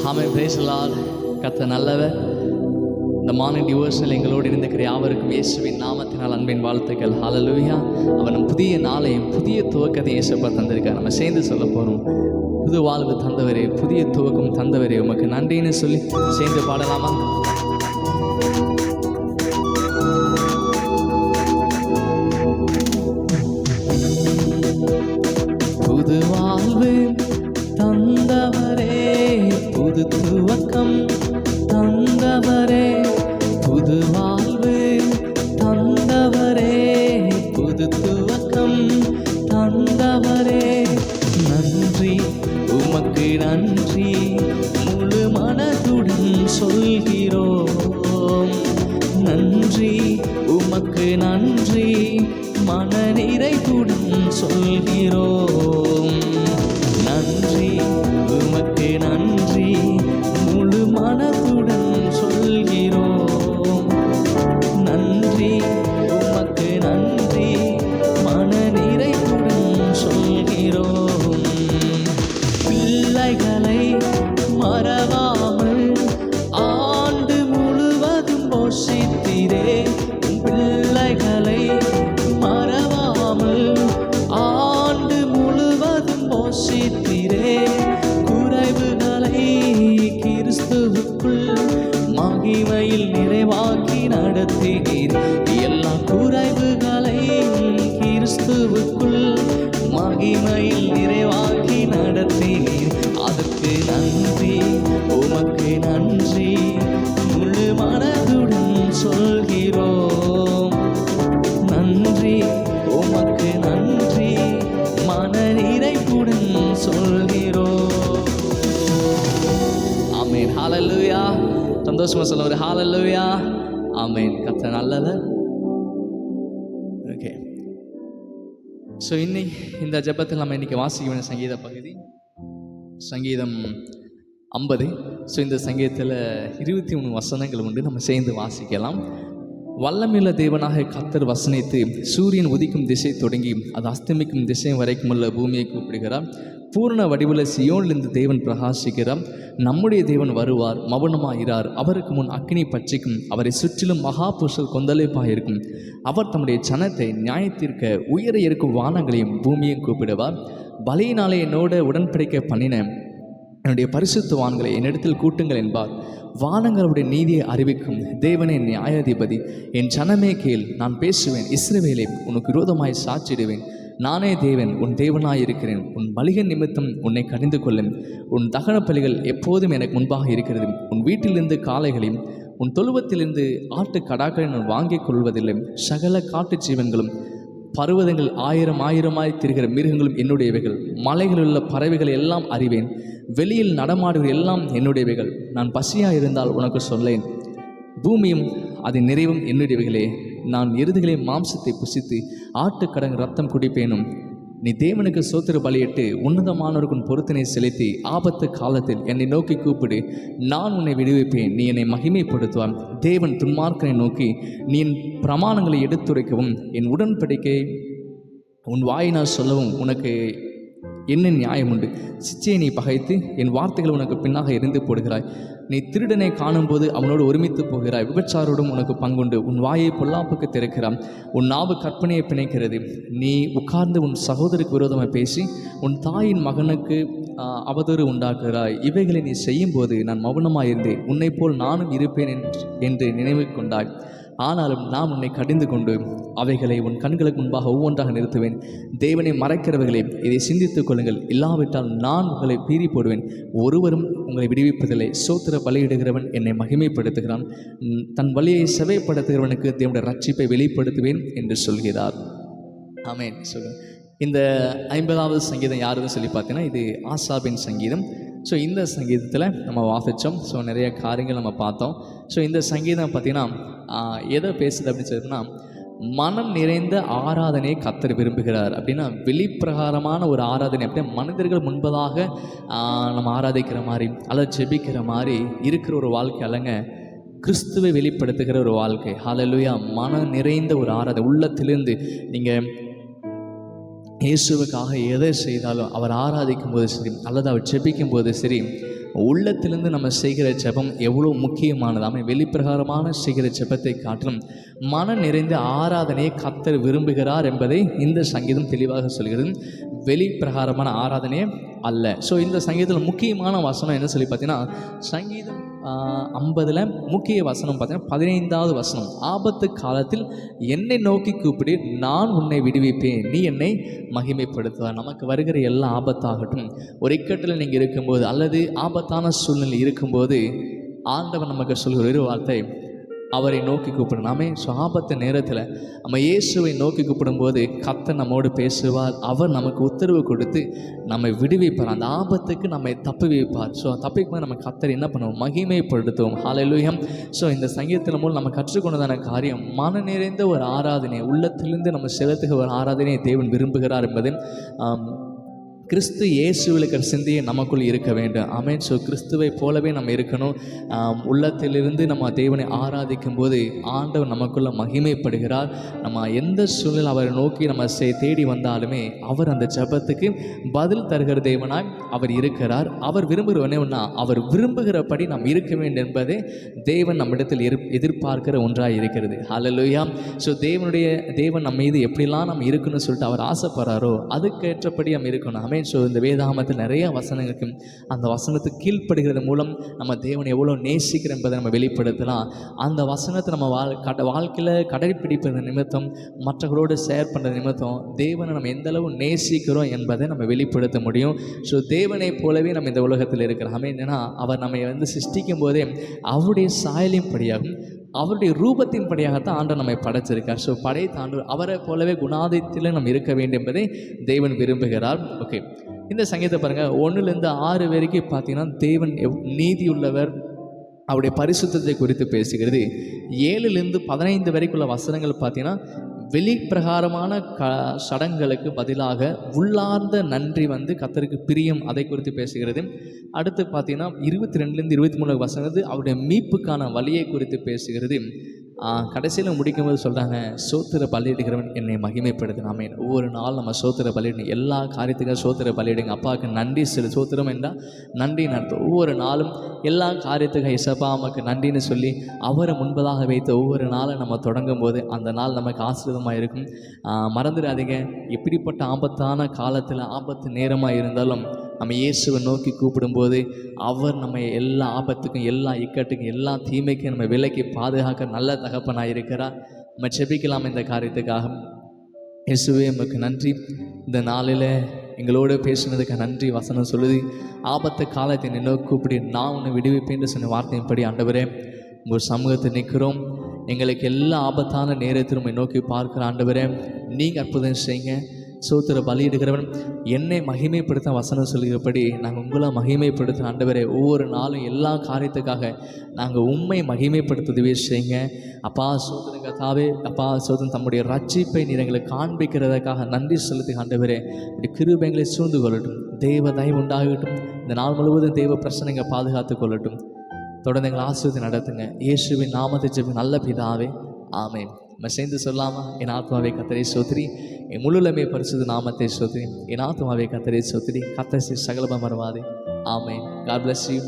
Amen. Praise the Lord. கர்த்தர் நல்லவர். இந்த மார்னிங் டிவோஷனல் எங்களோடு இருந்திருக்கிற யாவருக்கும் இயேசுவின் நாமத்தினால் அன்பின் வாழ்த்துக்கள். ஹல்லேலூயா. அவன் புதிய நாளையும் புதிய துவக்கத்தையும் இயேசுப்பா தந்திருக்கார். நம்ம சேர்ந்து சொல்ல போகிறோம். புது வாழ்வு தந்தவரே, புதிய துவக்கம் தந்தவரே, உமக்கு நன்றின்னு சொல்லி சேர்ந்து பாடலாமா? புது வாழ்வு தந்தவரே, புது துவக்கம் தந்தவரே, புது வாழ்வு தந்தவரே, புது துவக்கம் தந்தவரே, நன்றி உமக்கு நன்றி முழு மனதுடன் சொல்கிறோம். நன்றி உமக்கு நன்றி மன நிறைவுடன் சொல்கிறோம். நன்றி உமக்கு நன்றி முழு மனதுடன் சொல்கிறோம். நன்றி உமக்கு நன்றி மன நிறைவுடன் சொல்கிறோம். பிள்ளைகளை மறவாமல் ஆண்டு முழுவதும் போஷித்தீரே. பிள்ளைகளை மறவாமல் ஆண்டு முழுவதும் போஷித்தீரே. குறைவுகளை கிறிஸ்துவுக்குள் மகிமையில் நிறைவாக்கி நடத்தினீர். எல்லா குறைவுகளை கிறிஸ்துவுக்குள் மகிமையில் நிறைவாக்கி நடத்தினீர். அதற்கு நன்றி உமக்கு நன்றி முழு மனதுடன் சொல்கிறோம். நன்றி உமக்கு நன்றி மன நிறைவுடன் சொல்கிறோம். ஆமென். ஹல்லேலூயா. சந்தோஷமா சொல்ல ஒரு ஹல்லேலூயா. ஆமென். கர்த்தர் நல்லவர். ஓகே. ஸோ இந்த ஜெபத்தில் நம்ம இன்னைக்கு வாசிக்க வேண்டிய சங்கீத பகுதி சங்கீதம் 50. ஸோ இந்த சங்கீதத்தில் 23 வசனங்கள் உண்டு. நம்ம சேர்ந்து வாசிக்கலாம். வல்லமையுள்ள தேவனாக கர்த்தர் வசனித்து சூரியன் உதிக்கும் திசை தொடங்கி அது அஸ்தமிக்கும் திசை வரைக்கும் உள்ள பூமியை கூப்பிடுகிறார். பூர்ண வடிவுள்ள சியோனிலிருந்து தேவன் பிரகாசிக்கிறார். நம்முடைய தேவன் வருவார், மௌனமாயிரார். அவருக்கு முன் அக்கினி பட்சிக்கும், அவரை சுற்றிலும் மகா புருஷர் கொந்தளிப்பாயிருக்கும். அவர் தம்முடைய ஜனத்தை நியாயத்திற்க உயர இருக்கும் வானங்களையும் பூமியையும் கூப்பிடுவார். பலியினாலே என்னோட உடன்படிக்கை பண்ணின என்னுடைய பரிசுத்தவான்களை என்னிடத்தில் கூட்டுங்கள் என்பார். வானங்களுடைய நீதியை அறிவிக்கும் தேவனே நியாயாதிபதி. என் ஜனமே கேள், நான் பேசுவேன். இஸ்ரவேலே, உனக்கு விரோதமாய் சாட்சிடுவேன். நானே தேவன், உன் தேவனாயிருக்கிறேன். உன் பலிகள் நிமித்தம் உன்னை கடிந்து கொள்ளும். உன் தகன பலிகள் எப்போதும் எனக்கு முன்பாக இருக்கிறது. உன் வீட்டிலிருந்து காளைகளையும் உன் தொழுவத்திலிருந்து ஆட்டு கடாக்களை நான் வாங்கிக் கொள்வதில்லை. சகல காட்டு ஜீவன்களும் பர்வதங்கள் ஆயிரமாய் திரிகிற மிருகங்களும் என்னுடையவைகள். மலைகளில் உள்ள பறவைகள் எல்லாம் அறிவேன். வெளியில் நடமாடுகிற எல்லாம் என்னுடையவைகள். நான் பசியாக இருந்தால் உனக்கு சொல்லேன். பூமியும் அதன் நிறைவும் என்னுடையவைகளே. நான் எருதுகளை மாம்சத்தை புசித்து ஆட்டுக்கடங்கு ரத்தம் குடிப்பேனும். நீ தேவனுக்கு சோத்திர பலியிட்டு உன்னதமானவருக்கு பொருத்தனை செலுத்தி ஆபத்து காலத்தில் என்னை நோக்கி கூப்பிடு, நான் உன்னை விடுவிப்பேன். நீ என்னை மகிமைப்படுத்துவான். தேவன் துன்மார்க்கனை நோக்கி, நீ என் பிரமாணங்களை எடுத்துரைக்கவும் என் உடன்படிக்கை உன் வாயினால் சொல்லவும் உனக்கு என்ன நியாயம் உண்டு? சிச்சையை நீ பகைத்து என் வார்த்தைகள் உனக்கு பின்னாக எரிந்து போடுகிறாய். நீ திருடனை காணும்போது அவனோடு ஒருமித்து போகிறாய். விபச்சாரோடும் உனக்கு பங்குண்டு. உன் வாயை பொல்லாப்புக்கு திறக்கிறான். உன் நாவு கற்பனையை பிணைக்கிறது. நீ உட்கார்ந்து உன் சகோதரிக்கு விரோதமாக பேசி உன் தாயின் மகனுக்கு அவதூறு உண்டாக்குகிறாய். இவைகளை நீ செய்யும்போது நான் மௌனமாயிருந்தேன். உன்னை போல் நானும் இருப்பேன் என்று நினைவு கொண்டாய். ஆனாலும் நான் உன்னை கடிந்து கொண்டு அவைகளை உன் கண்களுக்கு முன்பாக ஒவ்வொன்றாக நிறுத்துவேன். தேவனை மறைக்கிறவர்களே, இதை சிந்தித்துக் கொள்ளுங்கள். இல்லாவிட்டால் நான் உங்களை பீறி போடுவேன். ஒருவரும் உங்களை விடுவிப்பதில்லை. சோத்திர பலியிடுகிறவன் என்னை மகிமைப்படுத்துகிறான். தன் வழியை செவைப்படுத்துகிறவனுக்கு தேவனுடைய ரட்சிப்பை வெளிப்படுத்துவேன் என்று சொல்கிறார். ஆமென். சொல்லுங்கள். இந்த 50வது சங்கீதம் யாருன்னு சொல்லி பார்த்தீங்கன்னா இது ஆசாபின் சங்கீதம். ஸோ இந்த சங்கீதத்தில் நம்ம வாசித்தோம். ஸோ நிறைய காரியங்கள் நம்ம பார்த்தோம். ஸோ இந்த சங்கீதம் பார்த்திங்கன்னா எதை பேசுது அப்படின்னு சொல்லிட்டுனா, மனம் நிறைந்த ஆராதனையை கர்த்தர் விரும்புகிறார். அப்படின்னா வெளிப்பிரகாரமான ஒரு ஆராதனை, அப்படின்னா மனிதர்கள் முன்பதாக நம்ம ஆராதிக்கிற மாதிரி அல்லது ஜெபிக்கிற மாதிரி இருக்கிற ஒரு வாழ்க்கை அல்லங்க, கிறிஸ்துவை வெளிப்படுத்துகிற ஒரு வாழ்க்கை. ஹல்லேலூயா. மனம் நிறைந்த ஒரு ஆராதனை, உள்ளத்திலிருந்து நீங்கள் இயேசுவுக்காக எதை செய்தாலும் அவர் ஆராதிக்கும் போது சரி அல்லது அவர் ஜெபிக்கும் போது சரி, உள்ளத்திலிருந்து நம்ம செய்கிற ஜெபம் எவ்வளோ முக்கியமானது. ஆமென். வெளிப்பிரகாரமான செய்கிற ஜெபத்தை காட்டிலும் மன நிறைந்த ஆராதனையை கர்த்தர் விரும்புகிறார் என்பதை இந்த சங்கீதம் தெளிவாக சொல்கிறது. வெளிப்பிரகாரமான ஆராதனையே அல்ல. ஸோ இந்த சங்கீதத்தில் முக்கியமான வசனம் என்ன சொல்லி பார்த்தீங்கன்னா, சங்கீதம் 50 முக்கிய வசனம் பார்த்தீங்கன்னா 15வது வசனம், ஆபத்து காலத்தில் என்னை நோக்கி கூப்பிடு, நான் உன்னை விடுவிப்பேன், நீ என்னை மகிமைப்படுத்துவார். நமக்கு வருகிற எல்லா ஆபத்தாகட்டும், ஒரு இக்கட்டில் நீங்கள் இருக்கும்போது அல்லது ஆபத்தான சூழ்நிலை இருக்கும்போது ஆண்டவர் நமக்கு சொல்கிற ஒரு வார்த்தை, அவரை நோக்கி கூப்பிடணுமே. ஸோ ஆபத்து நேரத்தில் நம்ம இயேசுவை நோக்கி கூப்பிடும்போது கர்த்தர் நம்மோடு பேசுவார். அவர் நமக்கு உத்தரவு கொடுத்து நம்மை விடுவிப்பார், அந்த ஆபத்துக்கு நம்மை தப்புவிப்பார். ஸோ தப்பிக்கும்போது நம்ம கர்த்தர் என்ன பண்ணுவோம், மகிமைப்படுத்துவோம். ஹல்லேலூயா. ஸோ இந்த சங்கீதத்தின் மூலம் நம்ம கற்றுக்கொண்டதான காரியம், மன நிறைந்த ஒரு ஆராதனை, உள்ளத்திலிருந்து நம்ம செலுத்துகிற ஒரு ஆராதனையை தேவன் விரும்புகிறார் என்பது கிறிஸ்து இயேசுவிலுக்கிற சிந்தையை நமக்குள் இருக்க வேண்டும். ஆமென். ஸோ கிறிஸ்துவை போலவே நம்ம இருக்கணும். உள்ளத்திலிருந்து நம்ம தேவனை ஆராதிக்கும் போது ஆண்டவர் நமக்குள்ள மகிமைப்படுகிறார். நம்ம எந்த சூழ்நிலை அவரை நோக்கி நம்ம தேடி வந்தாலுமே அவர் அந்த ஜெபத்துக்கு பதில் தருகிற தேவனாய் அவர் இருக்கிறார். அவர் விரும்புகிறவனே அவர் விரும்புகிறபடி நாம் இருக்க வேண்டும் என்பதே தேவன் நம்மிடத்தில் எதிர்பார்க்கிற ஒன்றாக இருக்கிறது. ஹல்லேலூயா. ஸோ தேவன் நம்ம மீது எப்படிலாம் நம்ம இருக்கணும்னு சொல்லிட்டு அவர் ஆசைப்படுறாரோ அதுக்கேற்றபடி நம்ம இருக்கணும். ஸோ இந்த வேதாகமத்தில் நிறைய வசனங்களுக்கு அந்த வசனத்துக்கு கீழ்ப்படுகிறது மூலம் நம்ம தேவனை எவ்வளோ நேசிக்கிறோம் என்பதை நம்ம வெளிப்படுத்தலாம். அந்த வசனத்தை நம்ம வாழ்க்கையில் கடைப்பிடிப்பது நிமித்தம், மற்றவர்களோடு ஷேர் பண்ணுறது நிமித்தம் தேவனை நம்ம எந்த அளவு நேசிக்கிறோம் என்பதை நம்ம வெளிப்படுத்த முடியும். ஸோ தேவனை போலவே நம்ம இந்த உலகத்தில் இருக்கிறோம். என்னன்னா அவர் நம்ம சிருஷ்டிக்கும் போதே அவருடைய சாயலின் படியாகும், அவருடைய ரூபத்தின் படியாகத்தான் ஆண்டவர் நம்மை படைச்சிருக்கார். ஸோ படைத்த ஆண்டவர் அவரை போலவே குணாதித்தில் நம்ம இருக்க வேண்டும் என்பதை தேவன் விரும்புகிறார். ஓகே, இந்த சங்கீதத்தை பாருங்கள், 1-6 வரைக்கும் பார்த்தீங்கன்னா தேவன் நீதியுள்ளவர், அவருடைய பரிசுத்தத்தை குறித்து பேசுகிறது. 7-15 வரைக்குள்ள வசனங்கள் பார்த்தீங்கன்னா வெளிப்பிரகாரமான சடங்குகளுக்கு பதிலாக உள்ளார்ந்த நன்றி கர்த்தருக்கு பிரியம், அதை குறித்து பேசுகிறது. அடுத்து பார்த்தீங்கன்னா 22-23 வசனங்கள் அவருடைய மீட்புக்கான வழியை குறித்து பேசுகிறது. கடைசியில் முடிக்கும்போது சொல்கிறாங்க, சோத்திர பலியிடுகிறவன் என்னை மகிமைப்படுத்தின. ஆமென். ஒவ்வொரு நாள் நம்ம சோத்திர பலியிடணும். எல்லா காரியத்துக்கும் சோத்திர பலியிடுங்க. அப்பாவுக்கு நன்றி சோத்திரம் என்றால் நன்றி நடத்தும். ஒவ்வொரு நாளும் எல்லா காரியத்துக்கும் இசப்பா நமக்கு நன்றின்னு சொல்லி அவரை முன்பதாக வைத்து ஒவ்வொரு நாளும் நம்ம தொடங்கும் போது அந்த நாள் நமக்கு ஆசீர்வாதமாக இருக்கும். மறந்துடாதீங்க, எப்படிப்பட்ட ஆபத்தான காலத்தில் ஆபத்து நேரமாக இருந்தாலும் நம்ம இயேசுவை நோக்கி கூப்பிடும்போது அவர் நம்ம எல்லா ஆபத்துக்கும், எல்லா இக்கட்டுக்கும், எல்லா தீமைக்கும் நம்ம விலக்கி பாதுகாக்க நல்ல தகப்பனாக இருக்கிறார். நம்ம ஜெபிக்கலாம் இந்த காரியத்துக்காக. இயேசுவே நமக்கு நன்றி, இந்த நாளில் எங்களோடு பேசுனதுக்கு நன்றி. வசனம் சொல்லுது, ஆபத்து காலத்தை என்னை நோக்கி கூப்பிடு, நான் உன்னை விடுவிப்பேன்னு சொன்ன வார்த்தையின்படி ஆண்டவரே உங்கள் சமூகத்தை நிற்கிறோம். எங்களுக்கு எல்லா ஆபத்தான நேரத்திலும் நோக்கி பார்க்குற ஆண்டவரே, நீங்கள் அற்புதம் செய்யுங்க. சோத்திர பலியிடுகிறவன் என்னை மகிமைப்படுத்த வசனம் சொல்கிறபடி நாங்கள் உங்களை மகிமைப்படுத்த ஆண்டவரே, ஒவ்வொரு நாளும் எல்லா காரியத்துக்காக நாங்கள் உண்மை மகிமைப்படுத்துவதே செய்யுங்க. அப்பா சோதனை கத்தாவே, அப்பா சோதனை தம்முடைய ரட்சிப்பை நீர் எங்களுக்கு காண்பிக்கிறதுக்காக நன்றி செலுத்தி ஆண்டவரே, இப்படி கிருபைகளை சூழ்ந்து கொள்ளட்டும். தெய்வ தயவு உண்டாகட்டும். இந்த நாள் முழுவதும் தெய்வ பிரச்சனைங்க பாதுகாத்து கொள்ளட்டும். தொடர்ந்து எங்களை ஆசீர்வதி நடத்துங்க. இயேசுவின் நாமத்தை ஜெபம் நல்ல பிதாவே, ஆமென். நம்ம சேர்ந்து சொல்லாமா, என் ஆத்மாவே கர்த்தரை ஸ்தோத்திரி, என் முழுலமே பரிசுத்த நாமத்தை ஸ்தோத்திரி, என் ஆத்மாவே கர்த்தரை ஸ்தோத்திரி, கர்த்தர் சகலமா மறவாதே. ஆமென். God bless you.